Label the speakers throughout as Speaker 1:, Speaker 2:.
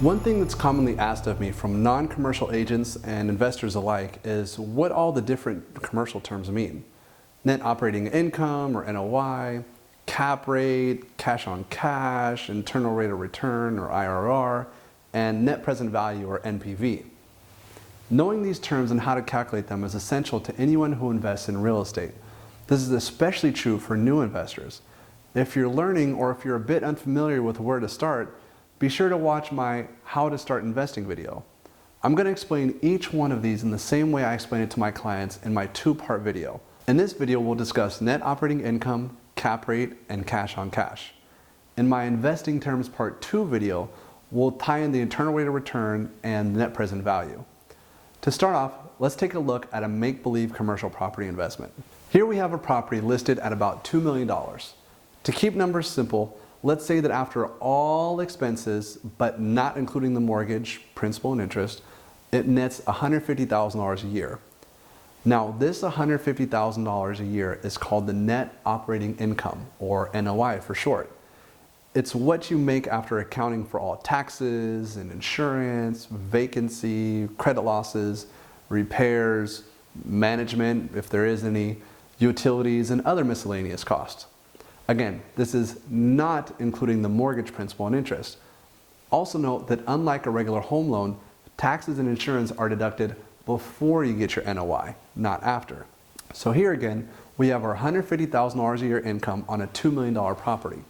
Speaker 1: One thing that's commonly asked of me from non-commercial agents and investors alike is what all the different commercial terms mean. Net operating income or NOI, cap rate, cash on cash, internal rate of return or IRR, and net present value or NPV. Knowing these terms and how to calculate them is essential to anyone who invests in real estate. This is especially true for new investors. If you're learning or if you're a bit unfamiliar with where to start, be sure to watch my How to Start Investing video. I'm going to explain each one of these in the same way I explain it to my clients in my two-part video. In this video, we'll discuss net operating income, cap rate, and cash on cash. In my Investing Terms Part 2 video, we'll tie in the internal rate of return and net present value. To start off, let's take a look at a make-believe commercial property investment. Here we have a property listed at about $2 million. To keep numbers simple, let's say that after all expenses, but not including the mortgage, principal, and interest, it nets $150,000 a year. Now, this $150,000 a year is called the net operating income, or NOI for short. It's what you make after accounting for all taxes and insurance, vacancy, credit losses, repairs, management, if there is any, utilities, and other miscellaneous costs. Again, this is not including the mortgage principal and interest. Also note that unlike a regular home loan, taxes and insurance are deducted before you get your NOI, not after. So here again, we have our $150,000 a year income on a $2 million property.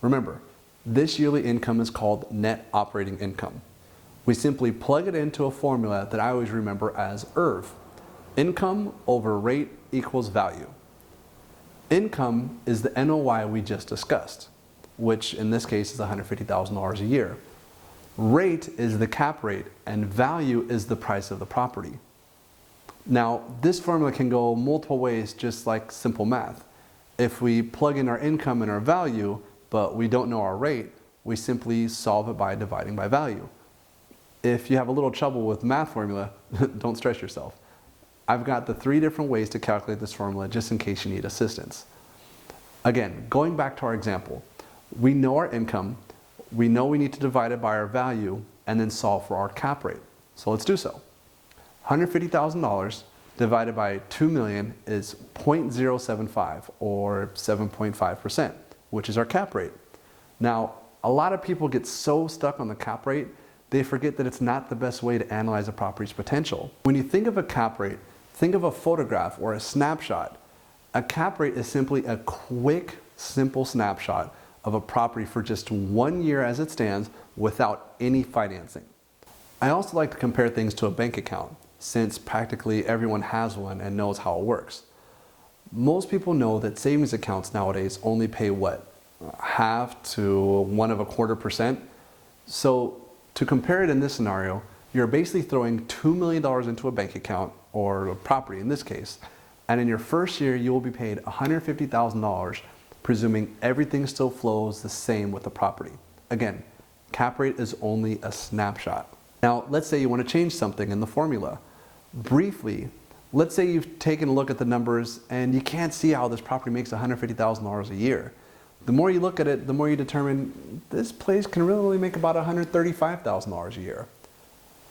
Speaker 1: Remember, this yearly income is called net operating income. We simply plug it into a formula that I always remember as IRV. Income over rate equals value. Income is the NOI we just discussed, which in this case is $150,000 a year. Rate is the cap rate, and value is the price of the property. Now, this formula can go multiple ways, just like simple math. If we plug in our income and our value, but we don't know our rate, we simply solve it by dividing by value. If you have a little trouble with math formula, don't stress yourself. I've got the 3 different ways to calculate this formula just in case you need assistance. Again, going back to our example, we know our income, we know we need to divide it by our value, and then solve for our cap rate. So let's do so. $150,000 divided by 2 million is 0.075 or 7.5%, which is our cap rate. Now, a lot of people get so stuck on the cap rate, they forget that it's not the best way to analyze a property's potential. When you think of a cap rate, think of a photograph or a snapshot. A cap rate is simply a quick, simple snapshot of a property for just 1 year as it stands without any financing. I also like to compare things to a bank account, since practically everyone has one and knows how it works. Most people know that savings accounts nowadays only pay what? 0.5 to 1.25%. So to compare it in this scenario, you're basically throwing $2 million into a bank account, or a property in this case, and in your first year you will be paid $150,000, presuming everything still flows the same with the property. Again, cap rate is only a snapshot. Now let's say you want to change something in the formula. Briefly, let's say you've taken a look at the numbers and you can't see how this property makes $150,000 a year. The more you look at it, the more you determine this place can really make about $135,000 a year.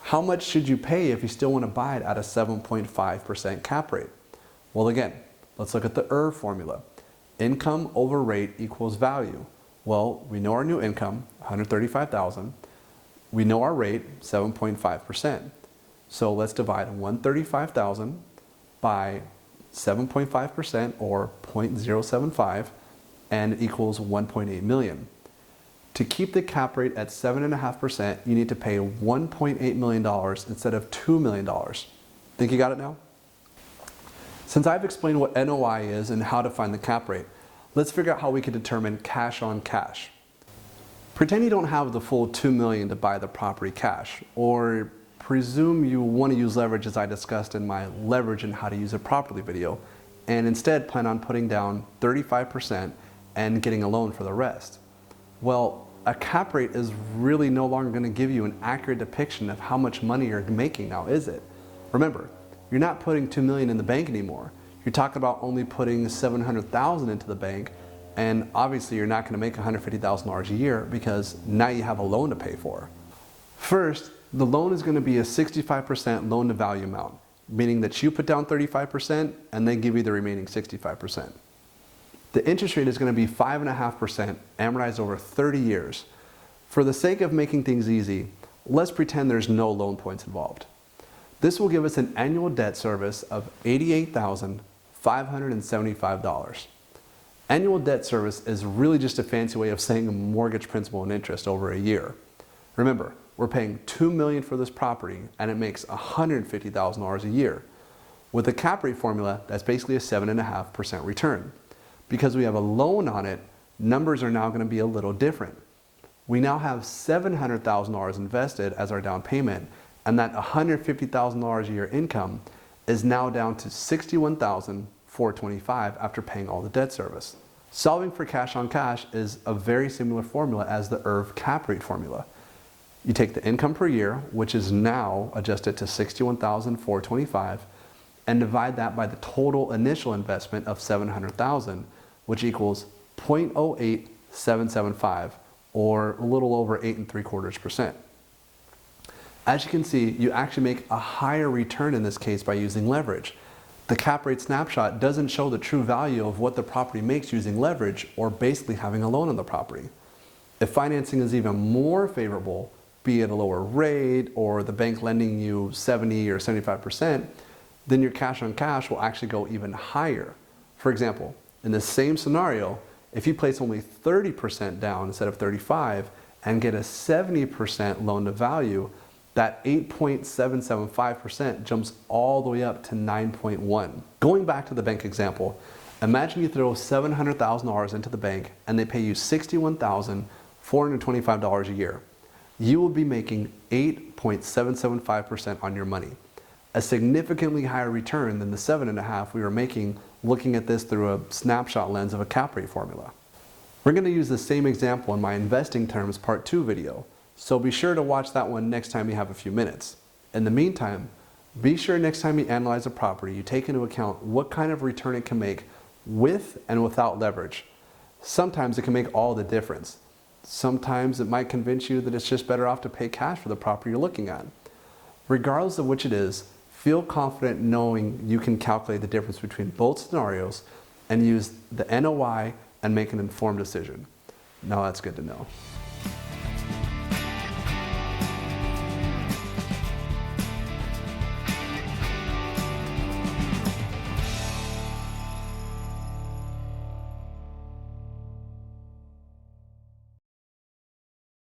Speaker 1: How much should you pay if you still want to buy it at a 7.5% cap rate? Well, again, let's look at the IRV formula. Income over rate equals value. Well, we know our new income, $135,000. We know our rate, 7.5%. So let's divide $135,000 by 7.5% or 0.075, and it equals 1.8 million. To keep the cap rate at 7.5%, you need to pay $1.8 million instead of $2 million. Think you got it now? Since I've explained what NOI is and how to find the cap rate, let's figure out how we can determine cash on cash. Pretend you don't have the full $2 million to buy the property cash, or presume you want to use leverage as I discussed in my leverage and how to use it properly video, and instead plan on putting down 35% and getting a loan for the rest. Well, a cap rate is really no longer going to give you an accurate depiction of how much money you're making now, is it? Remember, you're not putting $2 million in the bank anymore. You're talking about only putting $700,000 into the bank, and obviously you're not going to make $150,000 a year because now you have a loan to pay for. First, the loan is going to be a 65% loan to value amount, meaning that you put down 35% and they give you the remaining 65%. The interest rate is going to be 5.5% amortized over 30 years. For the sake of making things easy, let's pretend there's no loan points involved. This will give us an annual debt service of $88,575. Annual debt service is really just a fancy way of saying mortgage principal and interest over a year. Remember, we're paying $2 million for this property and it makes $150,000 a year. With the cap rate formula, that's basically a 7.5% return. Because we have a loan on it, numbers are now going to be a little different. We now have $700,000 invested as our down payment, and that $150,000 a year income is now down to $61,425 after paying all the debt service. Solving for cash on cash is a very similar formula as the IRV cap rate formula. You take the income per year, which is now adjusted to $61,425, and divide that by the total initial investment of $700,000, which equals 0.08775, or a little over 8.75%. As you can see, you actually make a higher return in this case by using leverage. The cap rate snapshot doesn't show the true value of what the property makes using leverage or basically having a loan on the property. If financing is even more favorable, be it a lower rate or the bank lending you 70 or 75%, then your cash on cash will actually go even higher. For example, in the same scenario, if you place only 30% down instead of 35% and get a 70% loan to value, that 8.775% jumps all the way up to 9.1. Going back to the bank example, imagine you throw $700,000 into the bank and they pay you $61,425 a year. You will be making 8.775% on your money, a significantly higher return than the 7.5% we were making looking at this through a snapshot lens of a cap rate formula. We're going to use the same example in my investing terms part 2 video, so be sure to watch that one next time you have a few minutes. In the meantime, be sure next time you analyze a property, you take into account what kind of return it can make with and without leverage. Sometimes it can make all the difference. Sometimes it might convince you that it's just better off to pay cash for the property you're looking at. Regardless of which it is, feel confident knowing you can calculate the difference between both scenarios and use the NOI and make an informed decision. Now that's good to know.